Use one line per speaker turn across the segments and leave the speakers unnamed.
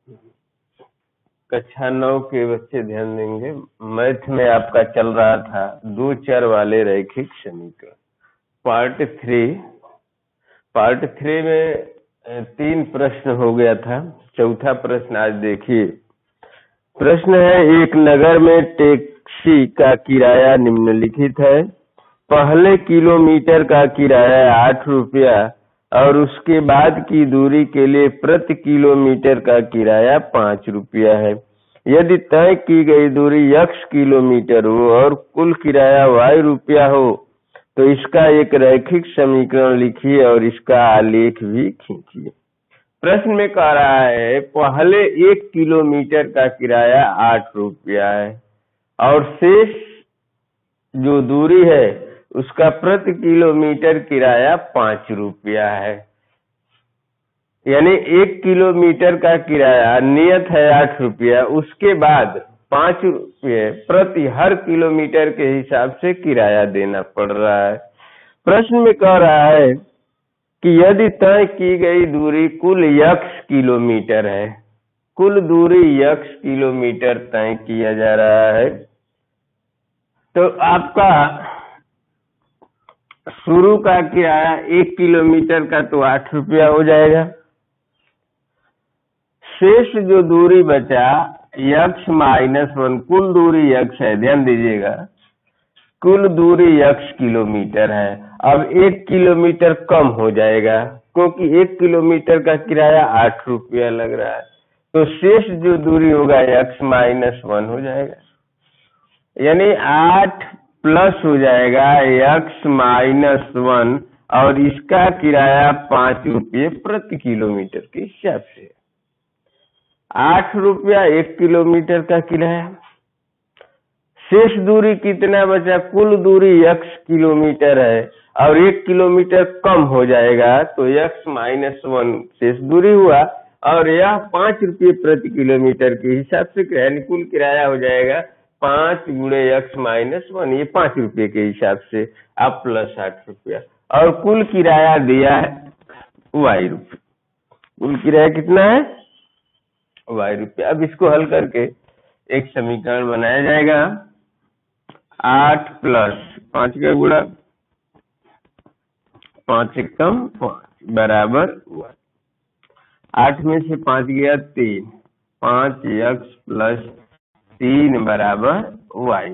कक्षा 9 के बच्चे ध्यान देंगे। मैथ में आपका चल रहा था दो चर वाले रैखिक समीकरण पार्ट थ्री में 3 प्रश्न हो गया था। चौथा प्रश्न आज देखिए। प्रश्न है, एक नगर में टैक्सी का किराया निम्नलिखित है। पहले किलोमीटर का किराया 8 रुपया और उसके बाद की दूरी के लिए प्रति किलोमीटर का किराया 5 रुपया है। यदि तय की गई दूरी x किलोमीटर हो और कुल किराया y रुपया हो तो इसका एक रैखिक समीकरण लिखिए और इसका आलेख भी खींचिए। प्रश्न में कह रहा है पहले 1 किलोमीटर का किराया 8 रुपया है और शेष जो दूरी है उसका प्रति किलोमीटर किराया 5 रुपया है। यानी 1 किलोमीटर का किराया नियत है 8 रुपया, उसके बाद 5 रुपये प्रति हर किलोमीटर के हिसाब से किराया देना पड़ रहा है। प्रश्न में कह रहा है कि यदि तय की गई दूरी कुल x किलोमीटर है, कुल दूरी x किलोमीटर तय किया जा रहा है, तो आपका शुरू का किराया 1 किलोमीटर का तो 8 रुपया हो जाएगा। शेष जो दूरी बचा x -1, कुल दूरी x है, ध्यान दीजिएगा, कुल दूरी x किलोमीटर है। अब 1 किलोमीटर कम हो जाएगा क्योंकि 1 किलोमीटर का किराया 8 रुपया लग रहा है, तो शेष जो दूरी होगा x -1 हो जाएगा। यानी 8 प्लस हो जाएगा x -1 और इसका किराया 5 रुपये प्रति किलोमीटर के हिसाब से। 8 रुपया 1 किलोमीटर का किराया। शेष दूरी कितना बचा? कुल दूरी x किलोमीटर है और 1 किलोमीटर कम हो जाएगा तो x -1 शेष दूरी हुआ और यह 5 रुपये प्रति किलोमीटर के हिसाब से यानी कुल किराया हो जाएगा 5 गुणे x -1, ये 5 रुपये के हिसाब से अब प्लस 8 रुपया और कुल किराया दिया है y रुपये। कुल किराया कितना है? y रुपया। अब इसको हल करके एक समीकरण बनाया जाएगा। 8 प्लस 5 का गुणा 5 एकम 5 बराबर 8 में से 5 गया 3, 5x प्लस 3 बराबर y,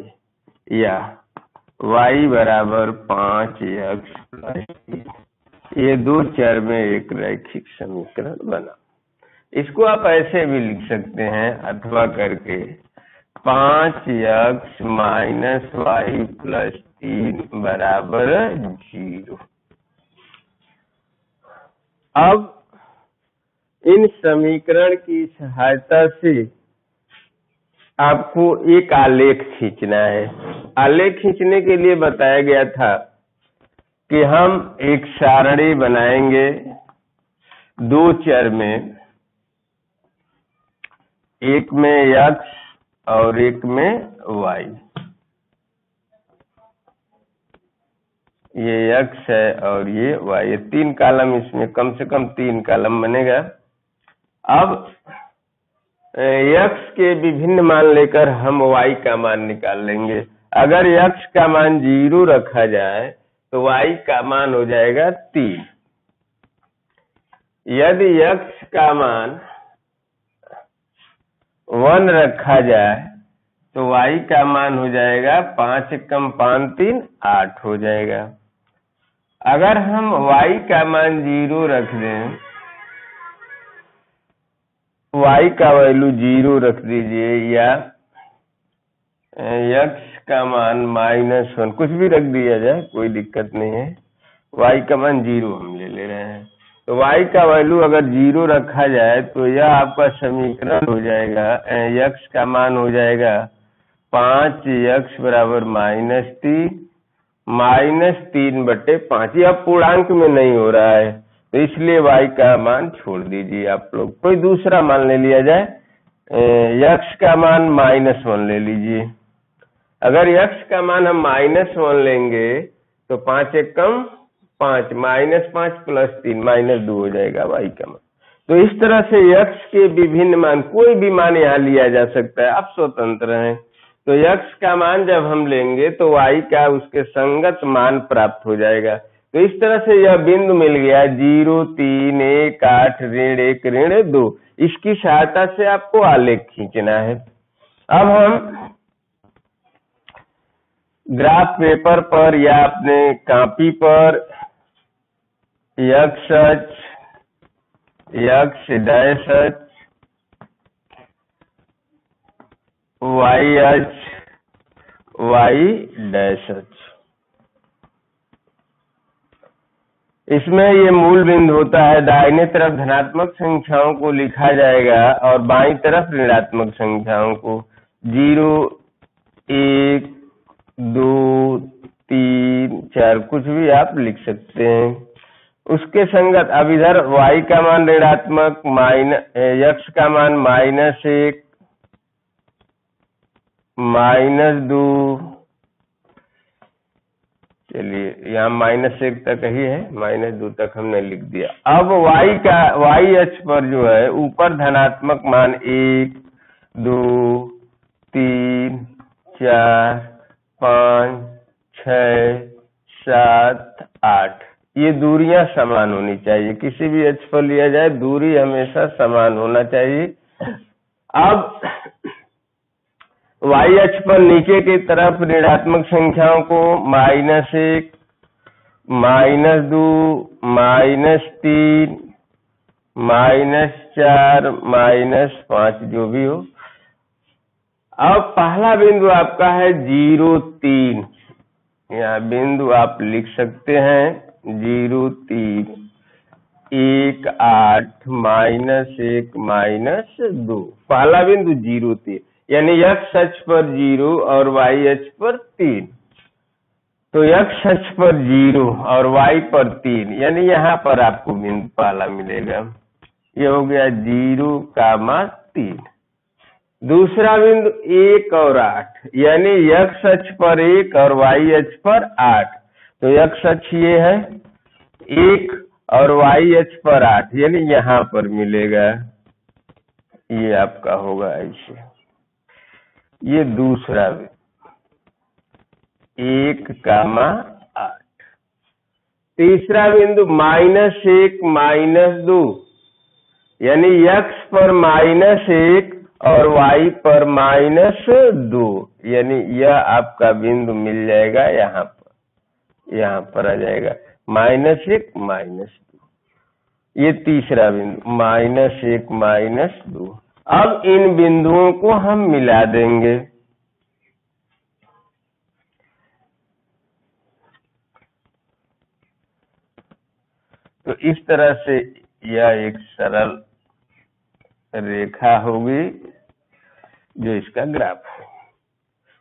या y बराबर 5x प्लस 3। ये दो चर में एक रैखिक समीकरण बना। इसको आप ऐसे भी लिख सकते हैं अथवा करके 5x माइनस y प्लस 3 बराबर 0। अब इन समीकरण की सहायता से आपको एक आलेख खींचना है। आलेख खींचने के लिए बताया गया था कि हम एक सारणी बनाएंगे दो चर में, एक में x और एक में y। ये x है और ये y, ये 3 कॉलम, इसमें कम से कम 3 कॉलम बनेगा। अब x के विभिन्न मान लेकर हम y का मान निकाल लेंगे। अगर x का मान 0 रखा जाए तो y का मान हो जाएगा 3। यदि x का मान 1 रखा जाए तो y का मान हो जाएगा 5 एकम 5 3 8 हो जाएगा। अगर हम y का मान 0 रख दें, y का वैल्यू 0 रख दीजिए, या x का मान -1 कुछ भी रख दिया जाए, कोई दिक्कत नहीं है। y का मान 0 हम ले रहे हैं, तो y का वैल्यू अगर 0 रखा जाए तो यह आपका समीकरण हो जाएगा, x का मान हो जाएगा 5x बराबर -3 यह पूर्णांक में नहीं हो रहा है तो इसलिए y का मान छोड़ दीजिए। आप लोग कोई दूसरा मान ले लिया जाए, x का मान -1 ले लीजिए। अगर x का मान हम -1 लेंगे तो 5 एकम 5 -5 प्लस 3 -2 हो जाएगा y का मान। तो इस तरह से x के विभिन्न मान, कोई भी मान यहाँ लिया जा सकता है, आप स्वतंत्र हैं। तो x का मान जब हम लेंगे तो y का उसके संगत मान प्राप्त हो जाएगा। तो इस तरह से यह बिंदु मिल गया 0, 3, 1, 8, ऋण 1, ऋण 2। इसकी सहायता से आपको आलेख खींचना है। अब हम ग्राफ पेपर पर या अपने कॉपी पर x अक्ष, x डैश अक्ष, y अक्ष, y डैश अक्ष, इसमें ये मूल बिंदु होता है। दाहिने तरफ धनात्मक संख्याओं को लिखा जाएगा और बाईं तरफ ऋणात्मक संख्याओं को। 0, 1, 2, 3, 4 कुछ भी आप लिख सकते हैं। उसके संगत अब इधर y का मान ऋणात्मक, x का मान -1, -2, चलिए यहाँ -1 तक ही है, -2 तक हमने लिख दिया। अब y अक्ष पर जो है ऊपर धनात्मक मान 1, 2, 3, 4, 5, 6, 7, 8 ये दूरियां समान होनी चाहिए। किसी भी अक्ष पर लिया जाए दूरी हमेशा समान होना चाहिए। अब y अक्ष पर नीचे की तरफ ऋणात्मक संख्याओं को -1, -2, -3, -4, -5 जो भी हो। अब पहला बिंदु आपका है 0, 3। यहाँ बिंदु आप लिख सकते हैं 0, 3, 1, 8, -1, -2। पहला बिंदु 0, 3 यानी x अक्ष पर 0 और y अक्ष पर 3। तो x अक्ष पर 0 और y पर 3 यानी यहाँ पर आपको बिंदु पहला मिलेगा। ये हो गया 0, 3। दूसरा बिंदु 1 और 8 यानी x अक्ष पर 1 और y अक्ष पर 8। तो x अक्ष ये है 1 और y अक्ष पर 8 यानी यहाँ पर मिलेगा। ये आपका होगा ऐसे। ये दूसरा 1, 8। तीसरा बिंदु -1, -2 यानी x पर -1 और y पर -2 यानी यह आपका बिंदु मिल जाएगा यहाँ पर आ जाएगा -1, -2। ये तीसरा बिंदु -1, -2। अब इन बिंदुओं को हम मिला देंगे। तो इस तरह से यह एक सरल रेखा होगी जो इसका ग्राफ है।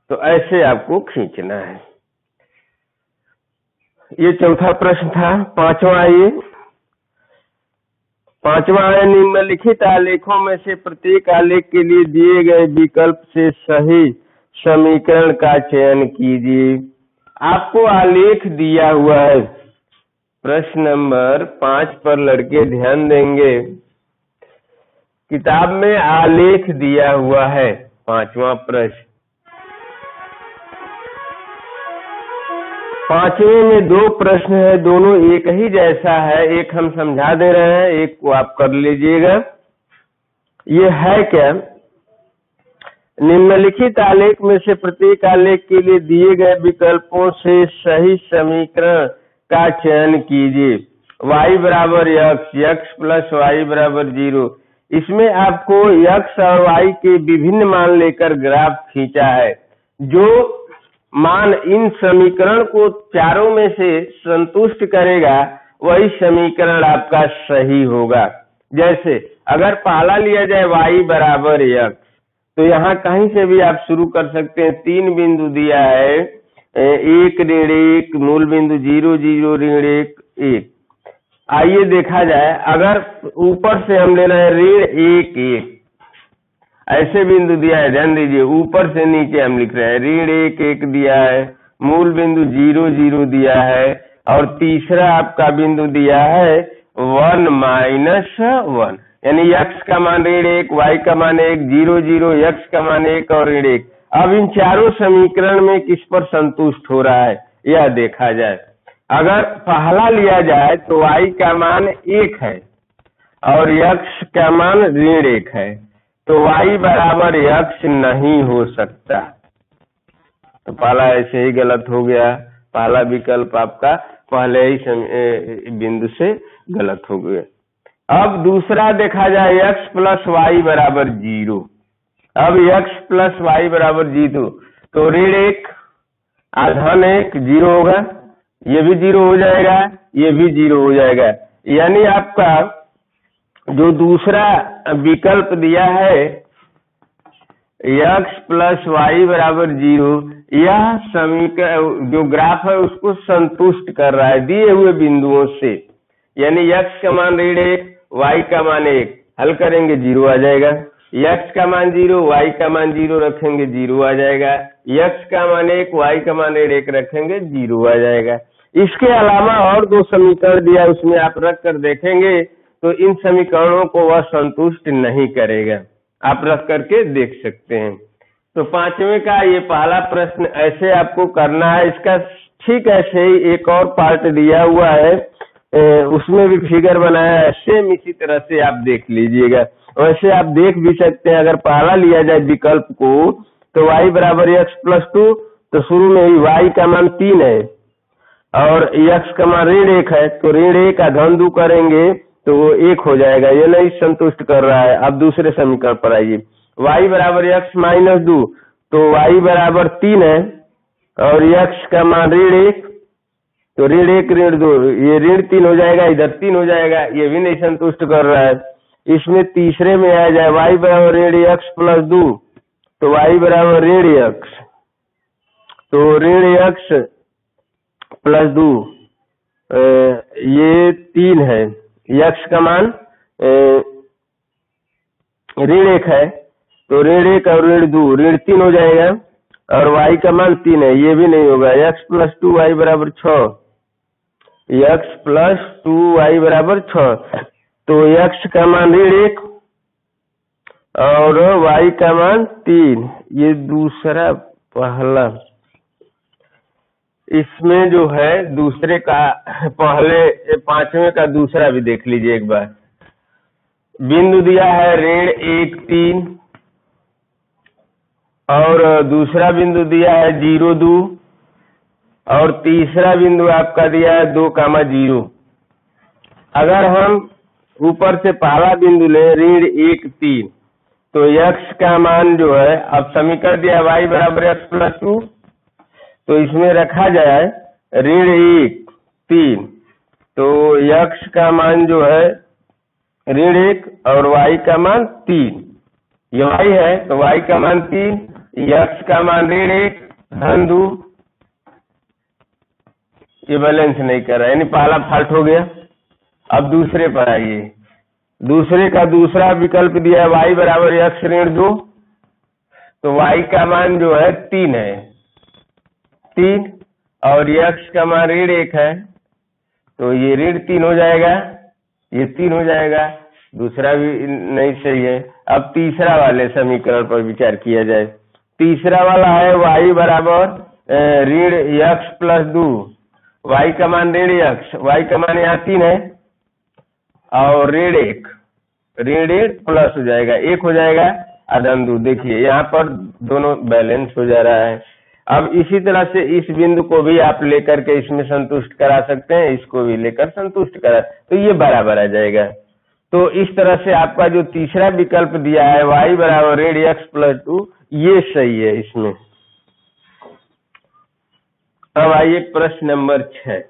तो ऐसे आपको खींचना है। ये चौथा प्रश्न था। पांचवा आइए। पांचवा है निम्नलिखित आलेखों में से प्रत्येक आलेख के लिए दिए गए विकल्प से सही समीकरण का चयन कीजिए। आपको आलेख दिया हुआ है। प्रश्न नंबर 5 पर लड़के ध्यान देंगे। किताब में आलेख दिया हुआ है। पांचवा प्रश्न। पांचवें में 2 प्रश्न है, दोनों एक ही जैसा है। एक हम समझा दे रहे हैं, एक को आप कर लीजिएगा। ये है क्या? निम्नलिखित आलेख में से प्रत्येक आलेख के लिए दिए गए विकल्पों से सही समीकरण का चयन कीजिए। y बराबर x प्लस y बराबर 0। इसमें आपको x और y के विभिन्न मान लेकर ग्राफ खींचा है। जो मान इन समीकरण को चारों में से संतुष्ट करेगा वही समीकरण आपका सही होगा। जैसे अगर पहला लिया जाए y बराबर x, तो यहाँ कहीं से भी आप शुरू कर सकते हैं। 3 बिंदु दिया है, 1, ऋण 1, मूल बिंदु 0, 0, ऋण 1, 1। आइए देखा जाए, अगर ऊपर से हम ले रहे हैं ऋण 1, 1 ऐसे बिंदु दिया है। ध्यान दीजिए, ऊपर से नीचे हम लिख रहे हैं। ऋण 1, 1 दिया है, मूल बिंदु 0, 0 दिया है और तीसरा आपका बिंदु दिया है 1, -1। यानी x का मान ऋण 1, y का मान 1, 0 0, x का मान 1 और ऋण 1। अब इन चारों समीकरण में किस पर संतुष्ट हो रहा है यह देखा जाए। अगर पहला लिया जाए तो y का मान 1 है और x का मान ऋण 1 है, तो y बराबर x नहीं हो सकता। तो पहला ऐसे ही गलत हो गया, पहला विकल्प आपका पहले ही बिंदु से गलत हो गया। अब दूसरा देखा जाए x प्लस वाई बराबर 0। अब x प्लस वाई बराबर 0 तो ऋण 1 धन 1 0 होगा, ये भी 0 हो जाएगा, ये भी 0 हो जाएगा। यानी आपका जो दूसरा विकल्प दिया है x प्लस वाई बराबर 0, यह समीकरण जो ग्राफ है उसको संतुष्ट कर रहा है दिए हुए बिंदुओं से। यानी x का मान ऋण 1, y का मान 1, हल करेंगे 0 आ जाएगा। x का मान 0, y का मान 0 रखेंगे 0 आ जाएगा। x का मान 1, y का मान 1 रखेंगे 0 आ जाएगा। इसके अलावा और दो समीकरण दिया, उसमें आप रख कर देखेंगे तो इन समीकरणों को वह संतुष्ट नहीं करेगा, आप रख करके देख सकते हैं। तो पांचवें का ये पहला प्रश्न ऐसे आपको करना है। इसका ठीक ऐसे ही एक और पार्ट दिया हुआ है, उसमें भी फिगर बनाया है, सेम इसी तरह से आप देख लीजिएगा। वैसे आप देख भी सकते हैं, अगर पहला लिया जाए विकल्प को तो y बराबर x प्लस 2, तो शुरू में ही y का मान 3 है और x का मान ऋण 1 है, तो ऋण 1 का धन 2 करेंगे तो वो 1 हो जाएगा, ये नहीं संतुष्ट कर रहा है। अब दूसरे समीकरण पर आइए, y बराबर x माइनस 2, तो y बराबर 3 है और x का मान ऋण 1, तो ऋण 1 ऋण 2, ये ऋण 3 हो जाएगा, इधर 3 हो जाएगा, ये भी नहीं संतुष्ट कर रहा है। इसमें तीसरे में आ जाए y बराबर ऋण x प्लस 2, तो y बराबर ऋण x, तो ऋण x प्लस 2 ये 3 है, x का मान ऋण 1 है, तो ऋण 1 और ऋण 2 ऋण 3 हो जाएगा और y का मान 3 है, ये भी नहीं होगा। x प्लस 2 y बराबर 6, x प्लस 2 y बराबर 6, तो x का मान ऋण 1 और y का मान 3, ये दूसरा पहला। इसमें जो है दूसरे का पहले पांचवें का दूसरा भी देख लीजिए एक बार। बिंदु दिया है ऋण 1 3 और दूसरा बिंदु दिया है 0 2 और तीसरा बिंदु आपका दिया है 2 0। अगर हम ऊपर से पहला बिंदु ले ऋण 1 3, तो x का मान जो है, अब समीकरण दिया y बराबर x प्लस 2, तो इसमें रखा जाए ऋण 1 3, तो x का मान जो है ऋण 1 और y का मान 3, ये y है तो y का मान 3, x का मान ऋण 1 धन 2, ये बैलेंस नहीं कर रहा, यानी पहला फाल्ट हो गया। अब दूसरे पर आइए, दूसरे का दूसरा विकल्प दिया है y बराबर x ऋण 2, तो y का मान जो है 3 है 3 और x का मान ऋण 1 है, तो ये ऋण 3 हो जाएगा, ये 3 हो जाएगा, दूसरा भी नहीं सही है। अब तीसरा वाले समीकरण पर विचार किया जाए। तीसरा वाला है y बराबर ऋण x प्लस 2, y का मान ऋण x, y का मान यहाँ 3 है और ऋण 1 प्लस हो जाएगा 1 हो जाएगा अधन 2। देखिए यहाँ पर दोनों बैलेंस हो जा रहा है। अब इसी तरह से इस बिंदु को भी आप लेकर के इसमें संतुष्ट करा सकते हैं, इसको भी लेकर संतुष्ट करा, तो ये बराबर आ जाएगा। तो इस तरह से आपका जो तीसरा विकल्प दिया है y बराबर ऋण x प्लस 2, ये सही है इसमें। अब आइए प्रश्न नंबर 6।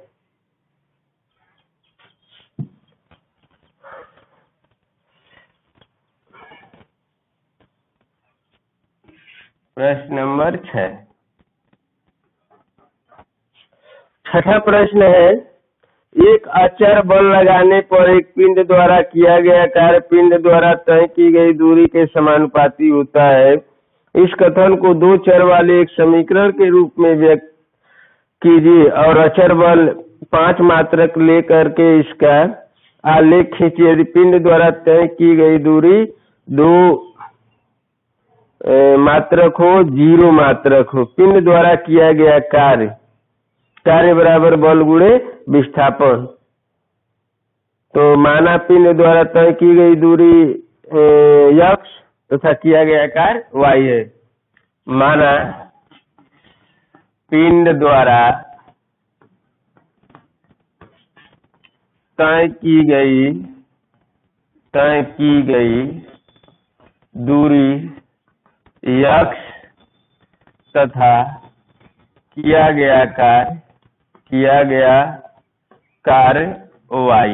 प्रश्न नंबर 6, छठा प्रश्न है, एक अचर बल लगाने पर एक पिंड द्वारा किया गया कार्य पिंड द्वारा तय की गई दूरी के समानुपाती होता है। इस कथन को दो चर वाले एक समीकरण के रूप में व्यक्त कीजिए और अचर बल 5 मात्रक लेकर के इसका आलेख खींचिए। यदि पिंड द्वारा तय की गई दूरी 2 मात्रक हो, 0 मात्रक हो, पिंड द्वारा किया गया कार्य बराबर बल गुणे विस्थापन। तो माना पिंड द्वारा तय की गई दूरी x तथा किया गया कार्य y है। माना पिंड द्वारा तय की गई दूरी x तथा किया गया कार्य y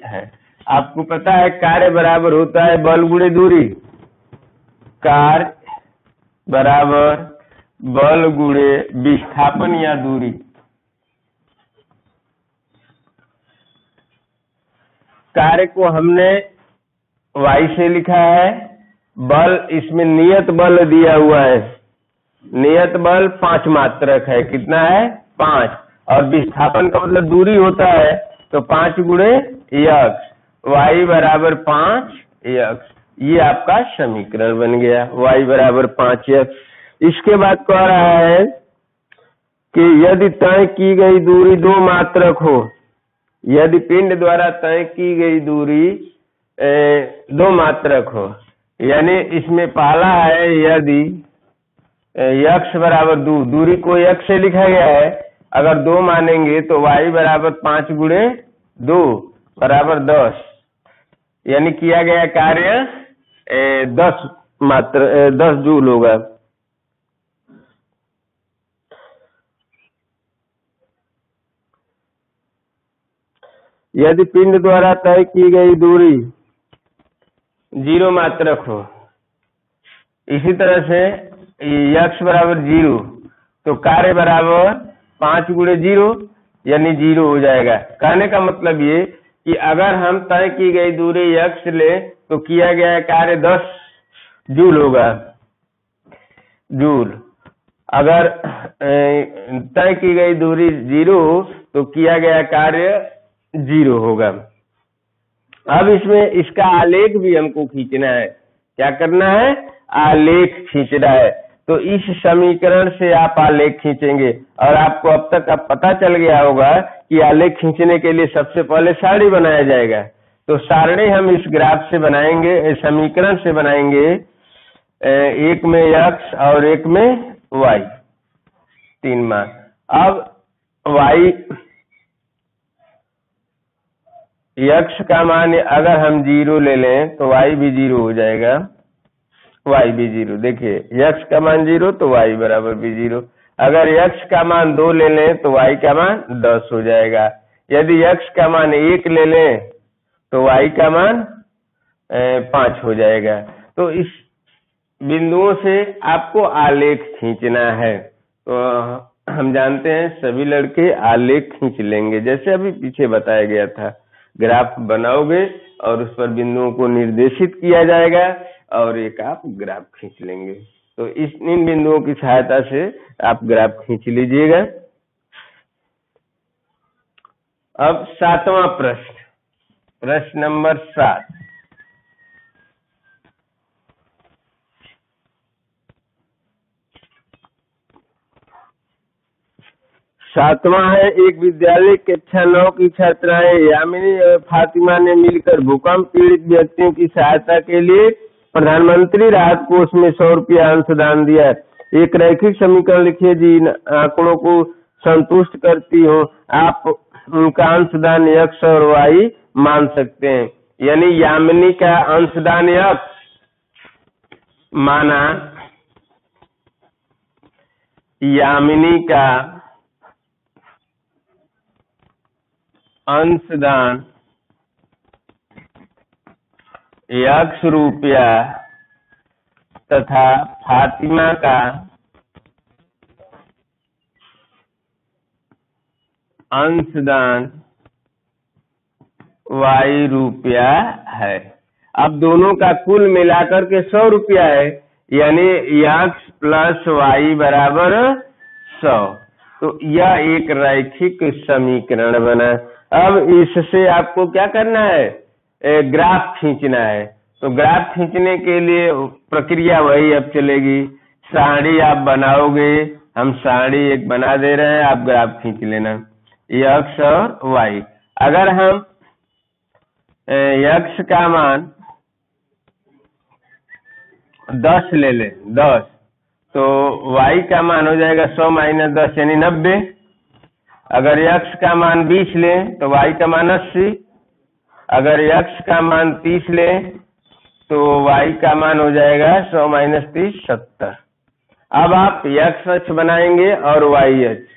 है। आपको पता है कार्य बराबर होता है बल गुणे दूरी। कार्य बराबर बल गुणे विस्थापन या दूरी। कार्य को हमने y से लिखा है, बल इसमें नियत बल दिया हुआ है, नियत बल 5 मात्रक है। कितना है? 5। और विस्थापन का मतलब दूरी होता है, तो 5 गुणे x, y बराबर 5x। ये आपका समीकरण बन गया, y बराबर 5x। इसके बाद कह रहा है कि यदि तय की गई दूरी 2 मात्रक हो, यदि पिंड द्वारा तय की गई दूरी 2 मात्रक हो, यानी इसमें पहला है यदि x बराबर 2, दूरी को x से लिखा गया है, अगर 2 मानेंगे तो y बराबर 5 गुणे 2 बराबर 10, यानी किया गया कार्य 10 जूल होगा। यदि पिंड द्वारा तय की गई दूरी 0 मात्रक हो, इसी तरह से x बराबर 0, तो कार्य बराबर 5 गुणे 0 यानी 0 हो जाएगा। कहने का मतलब ये कि अगर हम तय की गई दूरी x ले तो किया गया कार्य 10 जूल होगा, जूल। अगर तय की गई दूरी 0 तो किया गया कार्य 0 होगा। अब इसमें इसका आलेख भी हमको खींचना है। क्या करना है? आलेख खींचना है। तो इस समीकरण से आप आलेख खींचेंगे, और आपको अब तक पता चल गया होगा कि आलेख खींचने के लिए सबसे पहले सारणी बनाया जाएगा। तो सारणी हम इस ग्राफ से बनाएंगे, समीकरण से बनाएंगे, एक में x और एक में y, 3 मान। अब y x का मान अगर हम 0 ले लें तो y भी 0 हो जाएगा, y भी 0। देखिए x का मान 0 तो y बराबर भी 0। अगर x का मान 2 ले लें तो y का मान 10 हो जाएगा। यदि x का मान 1 ले लें तो y का मान 5 हो जाएगा। तो इस बिंदुओं से आपको आलेख खींचना है। तो हम जानते हैं सभी लड़के आलेख खींच लेंगे, जैसे अभी पीछे बताया गया था। ग्राफ बनाओगे और उस पर बिंदुओं को निर्देशित किया जाएगा और एक आप ग्राफ खींच लेंगे। तो इन बिंदुओं की सहायता से आप ग्राफ खींच लीजिएगा। अब 7वां प्रश्न, प्रश्न नंबर 7। सातवां है, एक विद्यालय कक्षा 9 की छात्राएं यामिनी और फातिमा ने मिलकर भूकंप पीड़ित व्यक्तियों की सहायता के लिए प्रधानमंत्री राहत कोष में 100 रुपया अंशदान दिया। एक रैखिक समीकरण लिखिए जी इन आंकड़ों को संतुष्ट करती हो। आप उनका अंशदान x और y मान सकते हैं। यानी यामिनी का अंशदान x माना, यामिनी का अंशदान x रुपया तथा फातिमा का अंशदान y रुपया है। अब दोनों का कुल मिलाकर के 100 रुपया है, यानी x प्लस y बराबर 100। तो यह एक रैखिक समीकरण बना। अब इससे आपको क्या करना है, ग्राफ खींचना है। तो ग्राफ खींचने के लिए प्रक्रिया वही अब चलेगी, सारणी आप बनाओगे, हम सारणी एक बना दे रहे हैं, आप ग्राफ खींच लेना, x और y। अगर हम x का मान 10 ले लें, 10, तो y का मान हो जाएगा 100 - 10 यानी 90। अगर x का मान 20 लें तो y का मान 80। अगर x का मान 30 लें तो y का मान हो जाएगा 100 - 30 70। अब आप x अक्ष बनाएंगे और y अक्ष।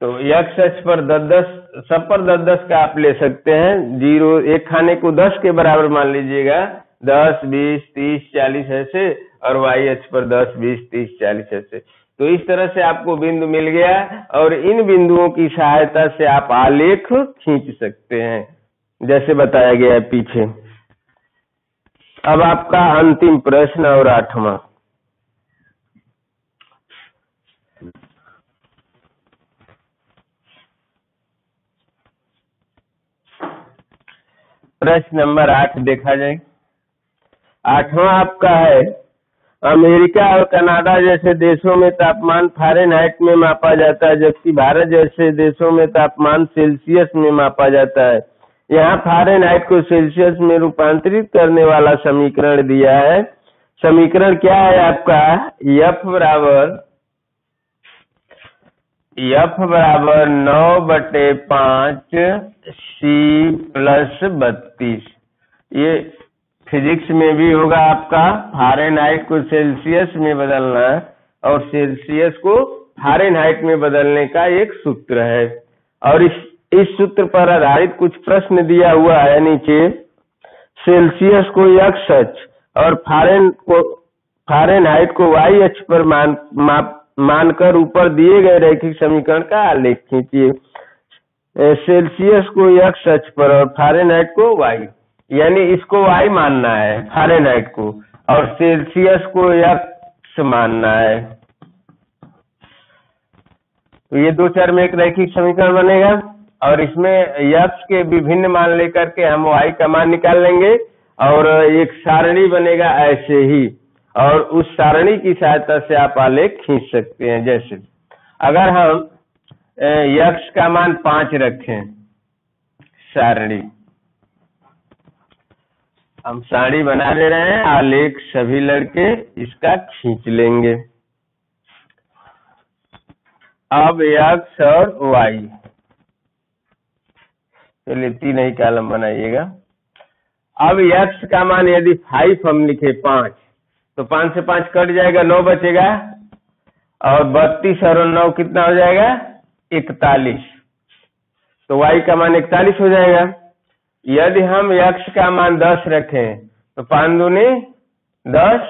तो x अक्ष पर 10-10, सब पर 10-10 का आप ले सकते हैं। 0 एक खाने को 10 के बराबर मान लीजिएगा, 10, 20, 30, 40 ऐसे, और y अक्ष पर 10, 20, 30, 40 ऐसे। तो इस तरह से आपको बिंदु मिल गया और इन बिंदुओं की सहायता से आप आलेख खींच सकते हैं जैसे बताया गया है पीछे। अब आपका अंतिम प्रश्न और 8वां। प्रश्न नंबर 8 देखा जाए। 8वां आपका है, अमेरिका और कनाडा जैसे देशों में तापमान फ़ारेनहाइट में मापा जाता है, जबकि भारत जैसे देशों में तापमान सेल्सियस में मापा जाता है। यहाँ फ़ारेनहाइट को सेल्सियस में रूपांतरित करने वाला समीकरण दिया है। समीकरण क्या है आपका, F बराबर 9/5 C + 32। ये फिजिक्स में भी होगा आपका, फ़ारेनहाइट को सेल्सियस में बदलना और सेल्सियस को फ़ारेनहाइट में बदलने का एक सूत्र है। और इस सूत्र पर आधारित कुछ प्रश्न दिया हुआ है नीचे। सेल्सियस को x अक्ष और फ़ारेनहाइट को y अक्ष पर मानकर ऊपर दिए गए रैखिक समीकरण का आलेख खींचिए। सेल्सियस को x अक्ष पर और फ़ारेनहाइट को y, यानी इसको y मानना है फ़ारेनहाइट को, और सेल्सियस को x मानना है। तो ये दो चर में एक रैखिक समीकरण बनेगा और इसमें x के विभिन्न मान लेकर के हम y का मान निकाल लेंगे और एक सारणी बनेगा ऐसे ही, और उस सारणी की सहायता से आप आलेख खींच सकते हैं। जैसे अगर हम x का मान 5 रखें, सारणी हम सारणी बना ले रहे हैं, आलेख सभी लड़के इसका खींच लेंगे। अब x और y, चलिए 3 ही कॉलम बनाइएगा। अब x का मान यदि 5 हम लिखे 5, तो 5 से 5 कट जाएगा, 9 बचेगा, और 32 और 9 कितना हो जाएगा, 41। तो y का मान 41 हो जाएगा। यदि हम x का मान 10 रखें तो 5 दूनी 10,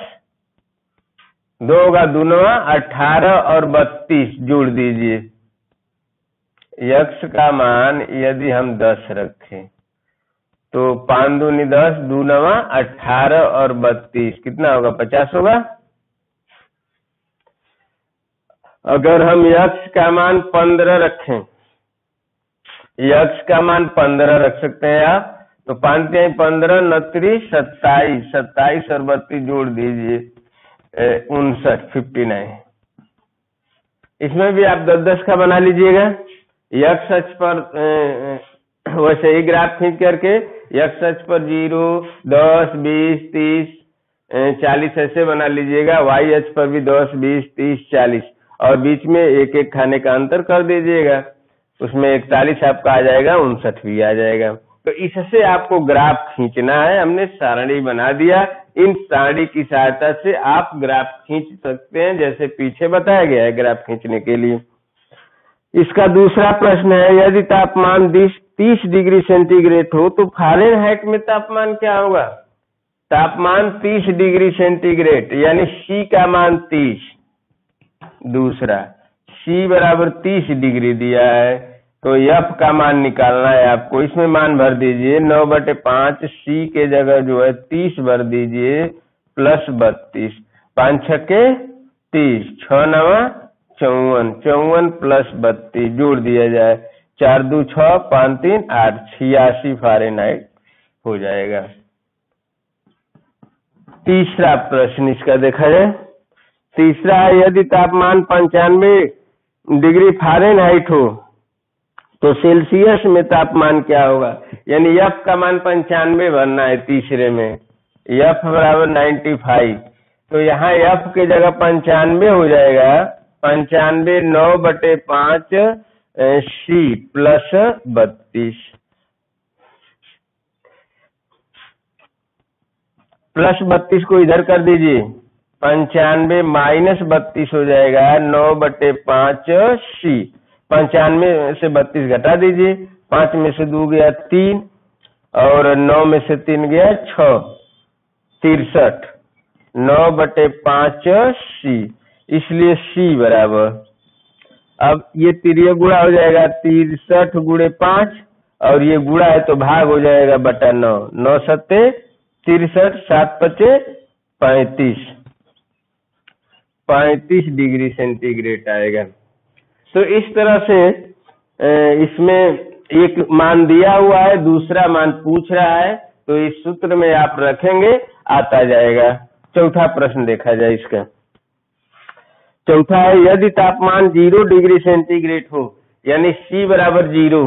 2 होगा 2 9 18 और 32 जोड़ दीजिए। x का मान यदि हम 10 रखें तो 5 दूनी 10, 2 9 18 और 32 कितना होगा, 50 होगा। अगर हम x का मान 15 रखें, x का मान 15 रख सकते हैं आप, तो 5 × 15 29, 27, 27 और 32 जोड़ दीजिए, 59, 59। इसमें भी आप 10-10 का बना लीजिएगा। x अक्ष पर वैसे ही ग्राफ खींच करके x अक्ष पर 0, 10, 20, 30, 40 ऐसे बना लीजिएगा। y अक्ष पर भी 10, 20, 30, 40 और बीच में एक एक खाने का अंतर कर दीजिएगा, उसमें 41 आपका आ जाएगा, 59 भी आ जाएगा। तो इससे आपको ग्राफ खींचना है, हमने सारणी बना दिया। इन सारणी की सहायता से आप ग्राफ खींच सकते हैं जैसे पीछे बताया गया है ग्राफ खींचने के लिए। इसका दूसरा प्रश्न है, यदि तापमान 30 डिग्री सेंटीग्रेड हो तो फ़ारेनहाइट में तापमान क्या होगा। तापमान 30 डिग्री सेंटीग्रेड यानी C का मान 30, दूसरा C बराबर 30 डिग्री दिया है, तो F का मान निकालना है आपको। इसमें मान भर दीजिए, 9/5 C के जगह जो है 30 भर दीजिए प्लस 32, 5 छक्के 30, 6 9 54, 54 प्लस 32 जोड़ दिया जाए, 4 2 6 5 3 8 86 फ़ारेनहाइट हो जाएगा। तीसरा प्रश्न इसका देखा जाए। तीसरा है, यदि तापमान 95 डिग्री फ़ारेनहाइट हो तो सेल्सियस में तापमान क्या होगा। यानी एफ का मान 95 भरना है तीसरे में, एफ बराबर 95। तो यहाँ एफ की जगह 95 हो जाएगा, 95 9/5 सी प्लस 32 प्लस 32 को इधर कर दीजिए, 95 माइनस 32 हो जाएगा 9/5 सी। 95 से 32 घटा दीजिए, 5 में से 2 गया 3 और 9 में से 3 गया 6, 63 9/5 सी, इसलिए सी बराबर, अब ये तिरिया गुणा हो जाएगा 63 गुणे 5 और ये गुणा है तो भाग हो जाएगा बटा 9, 9 सत्ते 63 7 पचे 35 डिग्री सेंटीग्रेड आएगा। तो इस तरह से इसमें एक मान दिया हुआ है, दूसरा मान पूछ रहा है, तो इस सूत्र में आप रखेंगे आता जाएगा। चौथा प्रश्न देखा जाए इसका। चौथा है, यदि तापमान 0 डिग्री सेंटीग्रेड हो, यानी C बराबर 0,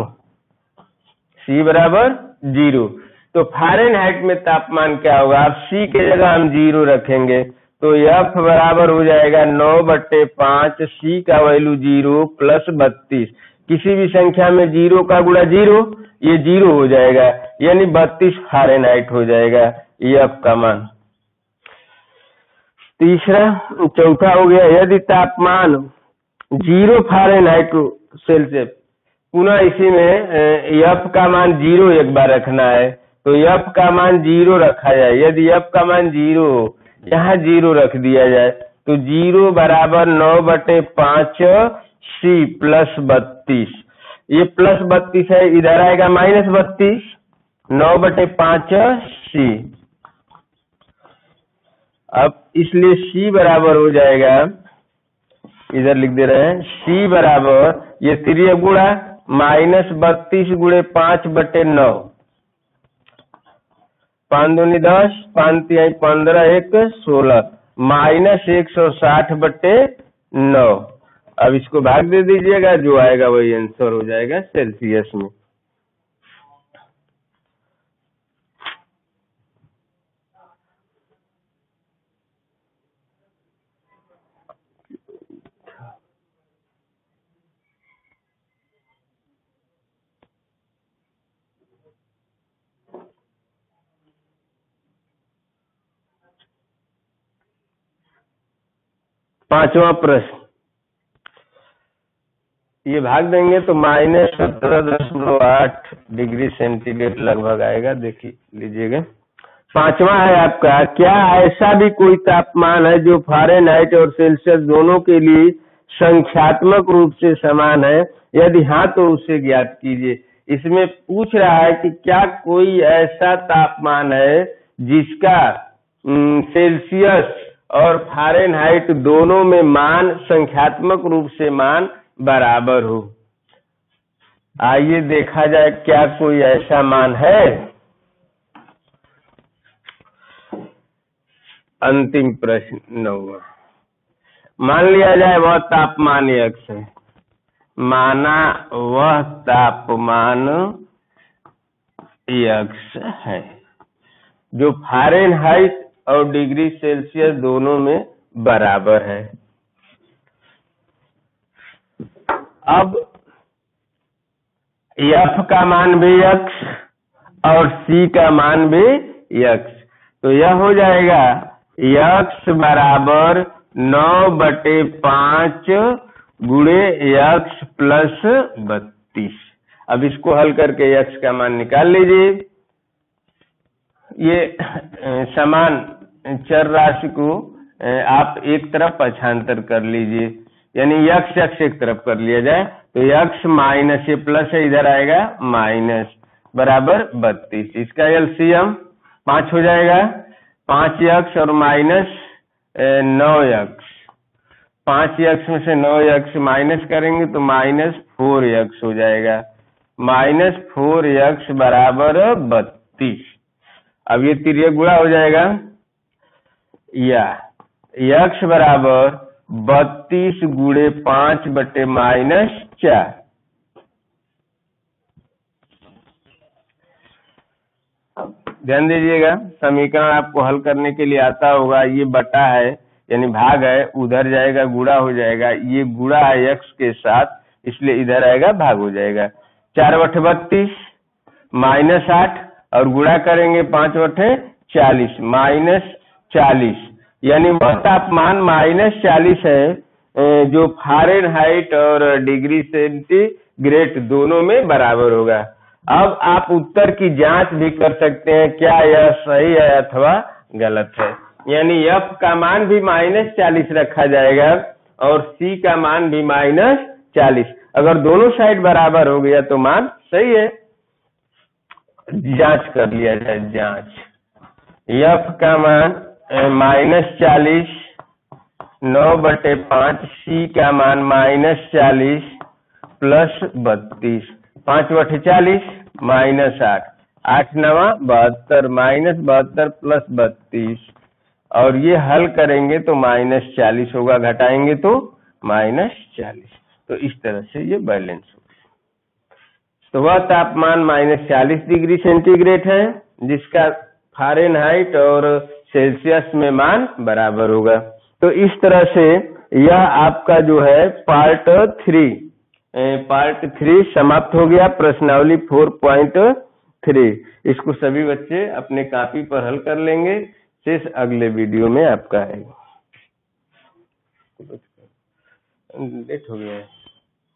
C बराबर 0, तो फ़ारेनहाइट में तापमान क्या होगा। अब C के जगह हम 0 रखेंगे तो F बराबर हो जाएगा 9/5, C का वैल्यू 0 प्लस 32, किसी भी संख्या में 0 का गुणा 0, ये 0 हो जाएगा, यानी 32 फ़ारेनहाइट हो जाएगा F का मान। चौथा हो गया, यदि तापमान 0 फ़ारेनहाइट सेल्सियस, पुनः इसी में F का मान 0 एक बार रखना है, तो F का मान 0 रखा जाए। यदि F का मान 0 हो, यहाँ 0 रख दिया जाए, तो 0 बराबर 9/5 सी प्लस 32, ये प्लस 32 है, इधर आएगा माइनस 32, 9/5 सी। अब इसलिए C बराबर हो जाएगा, इधर लिख दे रहे हैं, C बराबर ये तिरिया गुणा माइनस 32 गुणे 5/9, 5 दूनी 10, 5 तिहाई 15, 1 16, माइनस 160/9। अब इसको भाग दे दीजिएगा, जो आएगा वही आंसर हो जाएगा सेल्सियस में। पांचवा प्रश्न, ये भाग देंगे तो माइनस 17.8 डिग्री सेंटीग्रेड लगभग आएगा, देखिए लीजिएगा। पांचवा है आपका, क्या ऐसा भी कोई तापमान है जो फ़ारेनहाइट और सेल्सियस दोनों के लिए संख्यात्मक रूप से समान है, यदि हाँ तो उसे ज्ञात कीजिए। इसमें पूछ रहा है कि क्या कोई ऐसा तापमान है जिसका सेल्सियस और फ़ारेनहाइट दोनों में मान संख्यात्मक रूप से मान बराबर हो। आइए देखा जाए क्या कोई ऐसा मान है। अंतिम प्रश्न 9वां, मान लिया जाए वह तापमान x है, माना वह तापमान x है जो फ़ारेनहाइट और डिग्री सेल्सियस दोनों में बराबर है। अब F का मान भी x और C का मान भी x, तो यह हो जाएगा x बराबर 9/5 गुणे x प्लस 32। अब इसको हल करके x का मान निकाल लीजिए। ये समान चर राशि को आप एक तरफ पक्षांतर कर लीजिए, यानी x एक तरफ कर लिया जाए, तो x माइनस, ये प्लस है इधर आएगा माइनस, बराबर 32। इसका एलसीएम 5 हो जाएगा, 5x और माइनस 9x, 5x में से 9x माइनस करेंगे तो माइनस 4x हो जाएगा। -4x बराबर 32। अब ये तिर्यक गुणा हो जाएगा, या x बराबर 32 गुणे 5/-4। ध्यान दीजिएगा, समीकरण आपको हल करने के लिए आता होगा, ये बटा है यानी भाग है, उधर जाएगा गुणा हो जाएगा, ये गुणा है x के साथ, इसलिए इधर आएगा भाग हो जाएगा। 4/32 -8 और गुणा करेंगे 5/40 -40, यानी वह तापमान -40 है जो फ़ारेनहाइट और डिग्री सेंटीग्रेड दोनों में बराबर होगा। अब आप उत्तर की जांच भी कर सकते हैं क्या यह सही है अथवा गलत है, यानी F का मान भी -40 रखा जाएगा और C का मान भी -40। अगर दोनों साइड बराबर हो गया तो मान सही है। जांच कर लिया जाए, जांच F का मान -40 9/5, C का मान -40 प्लस 32, 5/40 -8, 8 9 72 -72 प्लस 32, और ये हल करेंगे तो -40 होगा, घटाएंगे तो -40। तो इस तरह से ये बैलेंस होगा। तो वह तापमान -40 डिग्री सेंटीग्रेड है जिसका फ़ारेनहाइट और सेल्सियस में मान बराबर होगा। तो इस तरह से यह आपका जो है पार्ट 3 समाप्त हो गया, प्रश्नावली 4.3। इसको सभी बच्चे अपने कॉपी पर हल कर लेंगे, शेष अगले वीडियो में आपका आएगा। लेट हो गया है।